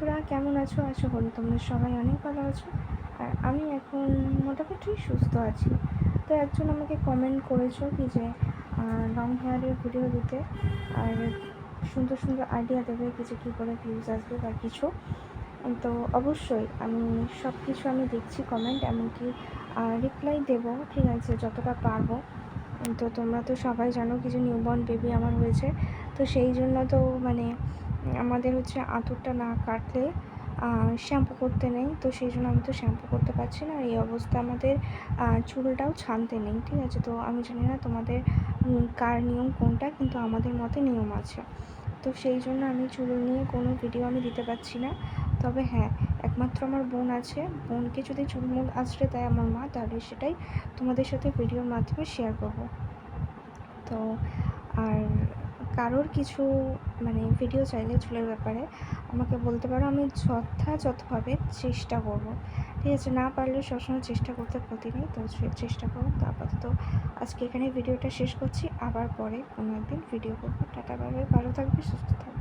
বন্ধুরা, কেমন আছো? আশা করি তোমরা সবাই অনেক ভালো আছো। আর আমি এখন মোটামুটি সুস্থ আছি। তো একজন আমাকে কমেন্ট করেছো কি যে লং হেয়ারের ভিডিও দিতে, আর সুন্দর সুন্দর আইডিয়া দেবে কি যে কী করে ভিউজ আসবে বা কিছু। তো অবশ্যই আমি সব কিছু আমি দেখছি কমেন্ট, এমনকি রিপ্লাই দেবো, ঠিক আছে, যতটা পারবো। তো তোমরা তো সবাই জানো কি যে নিউবর্ন বেবি আমার হয়েছে। তো সেই জন্য তো আমাদের আঁতুরটা না কাটলে শ্যাম্পু করতে নেই। তো সেই জন্য আমি তো শ্যাম্পু করতে পারছি না। এই অবস্থা আমাদের চুলটাও ছানতে নেই, ঠিক আছে। তো আমি জানি না তোমাদের কার নিয়ম কোনটা, কিন্তু আমাদের মতে নিয়ম আছে। তো সেই জন্য আমি চুল নিয়ে কোনো ভিডিও আমি দিতে পারছি না। তবে হ্যাঁ, একমাত্র আমার বোন আছে। বোনকে যদি চুলমুল আঁচড়ে দেয় আমার মা, তাহলে সেটাই তোমাদের সাথে ভিডিওর মাধ্যমে শেয়ার করবো। তো আর কারোর কিছু ভিডিও চাইলে চুলের ব্যাপারে আমাকে বলতে পারো, আমি যথাযথভাবে চেষ্টা করব, ঠিক আছে। না পারলে সবসময় চেষ্টা করতে ক্ষতি নেই, তো চেষ্টা করো। তো আপাতত আজকে এখানে ভিডিওটা শেষ করছি, আবার পরে কোনো একদিন ভিডিও করবো। টাটা, বাই বাই, ভালো থাকবে, সুস্থ থাকবে।